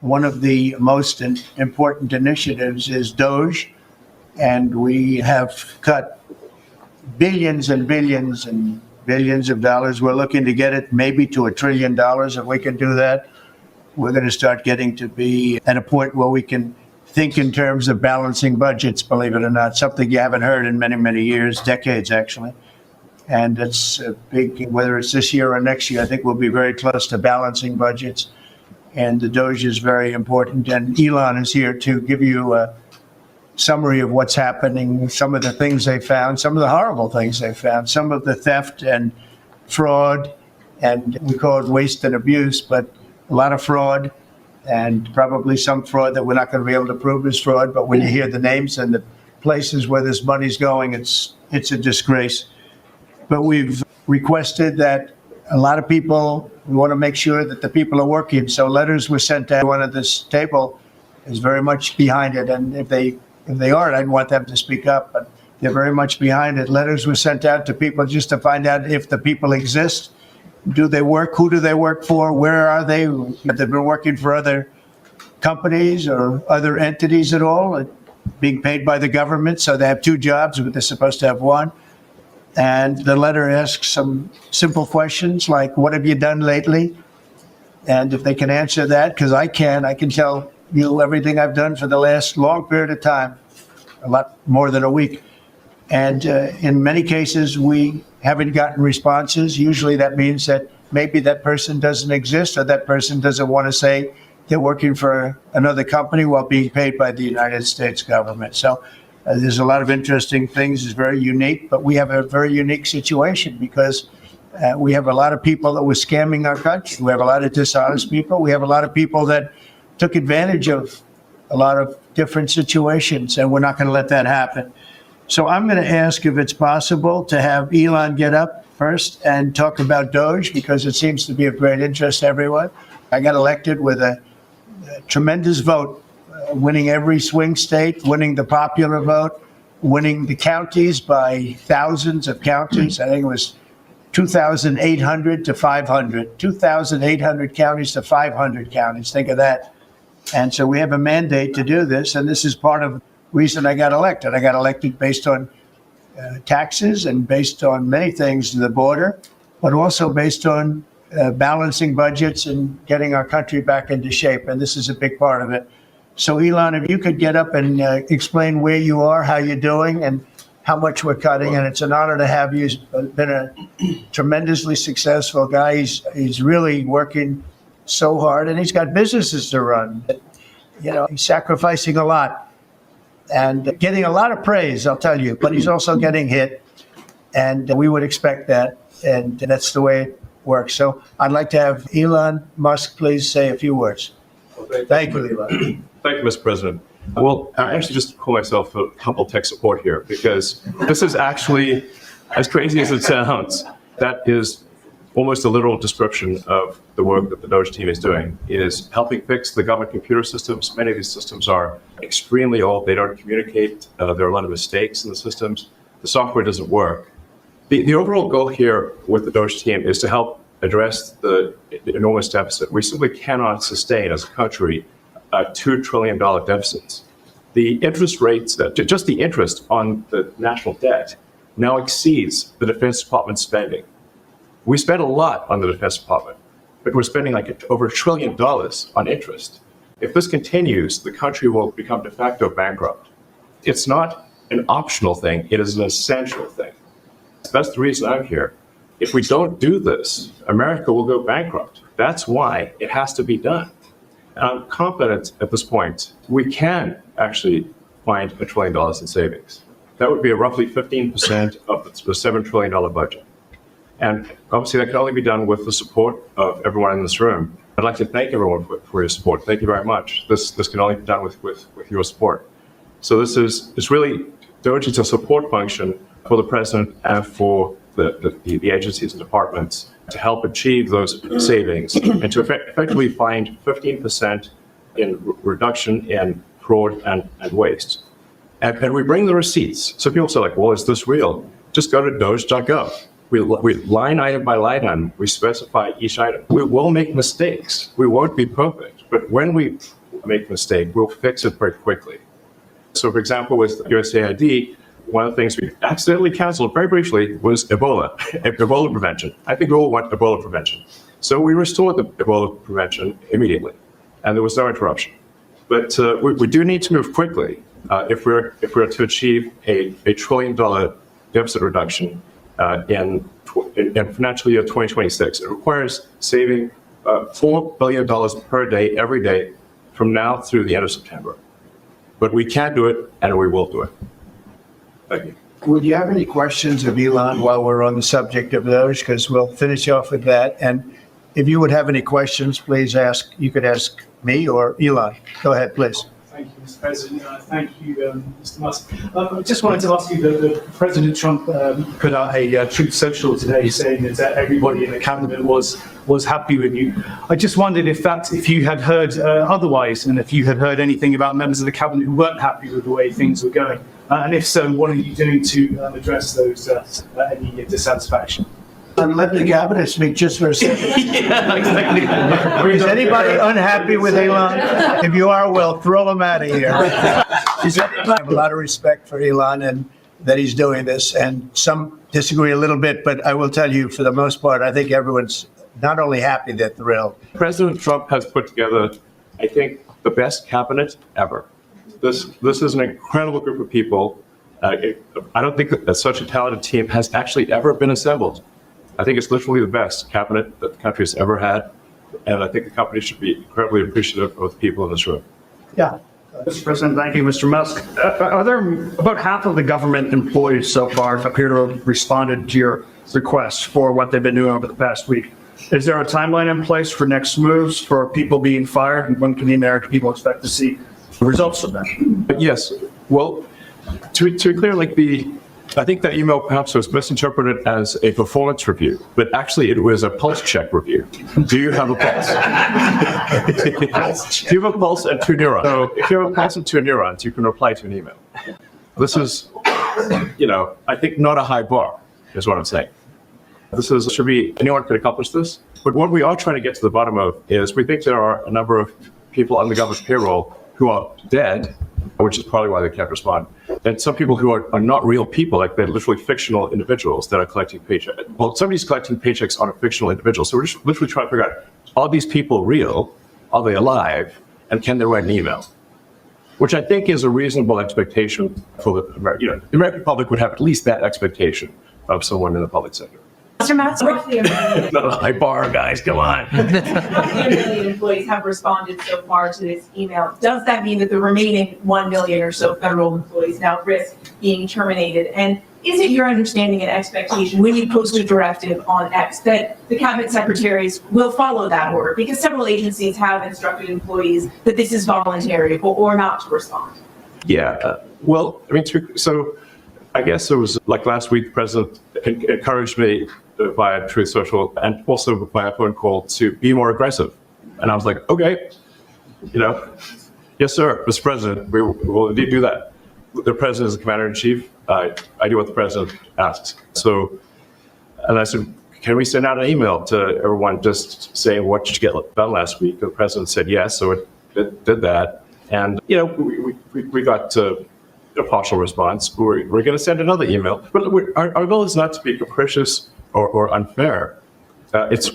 One of the most important initiatives is DOGE, and we have cut billions and billions and billions of dollars. We're looking to get it maybe to $1 trillion. If we can do that, we're going to start getting to be at a point where we can think in terms of balancing budgets, believe it or not, something you haven't heard in many, many years, decades actually. And it's a big, whether it's this year or next year, I think we'll be very close to balancing budgets. And the DOGE is very important. And Elon is here to give you a summary of what's happening, some of the things they found, some of the horrible things they found, some of the theft and fraud, and we call it waste and abuse, but a lot of fraud, and probably some fraud that we're not going to be able to prove is fraud. But when you hear the names and the places where this money's going, it's a disgrace. But we've requested that a lot of people, we want to make sure that the people are working. So letters were sent out. One at this table is very much behind it. And if they aren't, I'd want them to speak up, but they're very much behind it. Letters were sent out to people just to find out if the people exist. Do they work? Who do they work for? Where are they? Have they been working for other companies or other entities at all? Being paid by the government, so they have two jobs, but they're supposed to have one. And the letter asks some simple questions like, what have you done lately? And if they can answer that, because I can tell you everything I've done for the last long period of time, a lot more than a week. And in many cases, we haven't gotten responses. Usually that means that maybe that person doesn't exist, or that person doesn't want to say they're working for another company while being paid by the United States government. So there's a lot of interesting things. It's very unique, but we have a very unique situation because we have a lot of people that were scamming our country. We have a lot of dishonest people. We have a lot of people that took advantage of a lot of different situations, and we're not going to let that happen. So I'm going to ask if it's possible to have Elon get up first and talk about DOGE, because it seems to be of great interest to everyone. I got elected with a tremendous vote, winning every swing state, winning the popular vote, winning the counties by thousands of counties. I think it was 2,800 to 500, 2,800 counties to 500 counties. Think of that. And so we have a mandate to do this, and this is part of the reason I got elected. I got elected based on taxes and based on many things, the border, but also based on balancing budgets and getting our country back into shape. And this is a big part of it. So Elon, if you could get up and explain where you are, how you're doing, and how much we're cutting. And it's an honor to have you. He's been a tremendously successful guy. He's really working so hard, and he's got businesses to run. You know, he's sacrificing a lot and getting a lot of praise, I'll tell you, but he's also getting hit, and we would expect that, and that's the way it works. So I'd like to have Elon Musk please say a few words. Okay. Thank you, Elon. Thank you, Mr. President. Well, I actually just call myself a humble tech support here, because this is actually, as crazy as it sounds, that is almost a literal description of the work that the DOGE team is doing, is helping fix the government computer systems. Many of these systems are extremely old. They don't communicate. There are a lot of mistakes in the systems. The software doesn't work. The overall goal here with the DOGE team is to help address the enormous deficit. We simply cannot sustain as a country $2 trillion deficits. The interest rates, just the interest on the national debt now exceeds the Defense Department spending. We spend a lot on the Defense Department, but we're spending like over $1 trillion on interest. If this continues, the country will become de facto bankrupt. It's not an optional thing, it is an essential thing. That's the reason I'm here. If we don't do this, America will go bankrupt. That's why it has to be done. And I'm confident at this point, we can actually find $1 trillion in savings. That would be roughly 15% of the $7 trillion budget. And obviously that can only be done with the support of everyone in this room. I'd like to thank everyone for your support. Thank you very much. This can only be done with your support. So it's really, DOGE is a support function for the president and for the agencies and departments to help achieve those savings and to effectively find 15% in reduction in fraud and waste. And we bring the receipts. So people say like, well, is this real? Just go to doge.gov. We line item by line item, we specify each item. We will make mistakes. We won't be perfect, But when we make a mistake, we'll fix it very quickly. So, for example, with USAID, one of the things we accidentally canceled very briefly was Ebola prevention. I think we all want Ebola prevention. So we restored the Ebola prevention immediately, and there was no interruption. But we do need to move quickly if we're to achieve a $1 trillion deficit reduction in financial year 2026. It requires saving $4 billion per day, every day, from now through the end of September. But we can do it, and we will do it. Thank you. Would you have any questions of Elon while we're on the subject of those? Because we'll finish off with that. And if you would have any questions, please ask. You could ask me or Elon. Go ahead, please. Thank you, Mr. President. Thank you, Mr. Musk. I just wanted to ask you that President Trump put out a Truth Social today saying that everybody in the cabinet was happy with you. I just wondered if you had heard otherwise, and if you had heard anything about members of the cabinet who weren't happy with the way things were going, and if so, what are you doing to address those any dissatisfaction? And let the cabinet speak just for a second. Yeah, exactly. Is anybody unhappy with Elon? If you are, well, throw him out of here. I have a lot of respect for Elon and that he's doing this, and some disagree a little bit, but I will tell you, for the most part, I think everyone's not only happy, they're thrilled. President Trump has put together, I think, the best cabinet ever. This is an incredible group of people. I don't think that such a talented team has actually ever been assembled. I think it's literally the best cabinet that the country has ever had, and I think the company should be incredibly appreciative of the people in this room. Yeah. Mr. President, thank you, Mr. Musk. Are there about half of the government employees so far appear to have responded to your request for what they've been doing over the past week? Is there a timeline in place for next moves for people being fired, and when can the American people expect to see the results of that? But yes, well, to be clear, I think that email perhaps was misinterpreted as a performance review, but actually it was a pulse check review. Do you have a pulse? Do you have a pulse and 2 neurons? So if you have a pulse and 2 neurons, you can reply to an email. This is, I think not a high bar, is what I'm saying. Anyone could accomplish this. But what we are trying to get to the bottom of is we think there are a number of people on the government payroll who are dead, which is probably why they can't respond. And some people who are not real people, like they're literally fictional individuals that are collecting paychecks. Well, somebody's collecting paychecks on a fictional individual. So we're just literally trying to figure out, are these people real? Are they alive? And can they write an email? Which I think is a reasonable expectation for the American, the American public would have at least that expectation of someone in the public sector. Mr. Musk, roughly a million. Not a high bar, guys, come on. Roughly a million employees have responded so far to this email. Does that mean that the remaining 1 million or so federal employees now risk being terminated? And is it your understanding and expectation when you post a directive on X that the cabinet secretaries will follow that order? Because several agencies have instructed employees that this is voluntary or not to respond. Yeah, so I guess it was like last week, the president encouraged me via Truth Social and also by a phone call to be more aggressive. And I was like, okay, yes, sir, Mr. President, we will indeed do that. The president is the commander in chief. I do what the president asks. So, and I said, can we send out an email to everyone just saying what did you get done last week? The president said yes, so it did that. And, we got a partial response. We're going to send another email. But our goal is not to be capricious or unfair.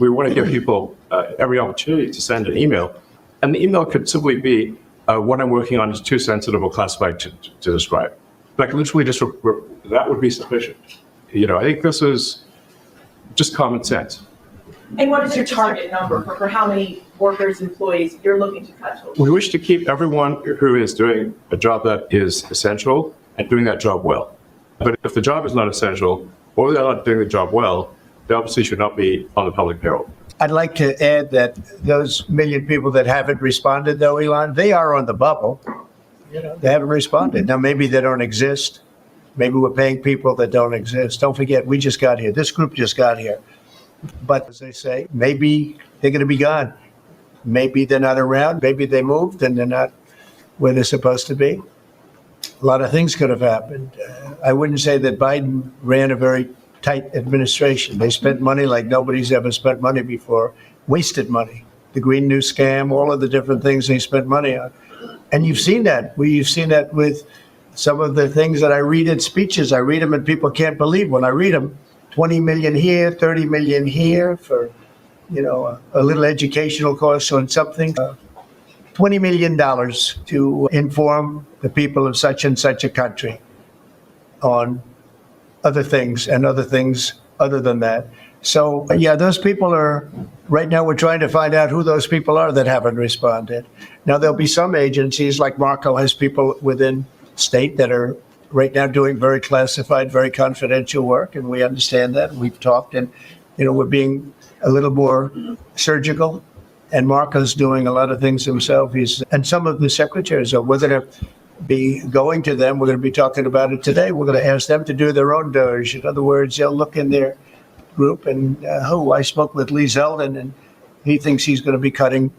We want to give people every opportunity to send an email. And the email could simply be, what I'm working on is too sensitive or classified to describe. Like literally just, that would be sufficient. I think this is just common sense. And what is your target number for how many workers, employees you're looking to cut total? We wish to keep everyone who is doing a job that is essential and doing that job well. But if the job is not essential or they're not doing the job well, they obviously should not be on the public payroll. I'd like to add that those million people that haven't responded, though, Elon, they are on the bubble. They haven't responded. Now, maybe they don't exist. Maybe we're paying people that don't exist. Don't forget, we just got here. This group just got here. But as they say, maybe they're going to be gone. Maybe they're not around. Maybe they moved and they're not where they're supposed to be. A lot of things could have happened. I wouldn't say that Biden ran a very tight administration. They spent money like nobody's ever spent money before, wasted money. the Green New Scam, all of the different things they spent money on. And you've seen that. You've seen that with some of the things that I read in speeches. I read them and people can't believe when I read them. 20 million here, 30 million here for, a little educational course on something. $20 million to inform the people of such and such a country on other things and other things other than that. So, yeah, those people are, right now we're trying to find out who those people are that haven't responded. Now, there'll be some agencies, like Marco has people within state that are right now doing very classified, very confidential work, and we understand that. We've talked, and, we're being a little more surgical. And Marco's doing a lot of things himself. And some of the secretaries are, we're going to be going to them. We're going to be talking about it today. We're going to ask them to do their own DOGE. In other words, they'll look in their group and, I spoke with Lee Zeldin, and he thinks he's going to be cutting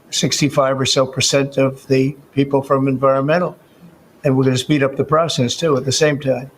65% or so of the people from environmental. And we're going to speed up the process too at the same time.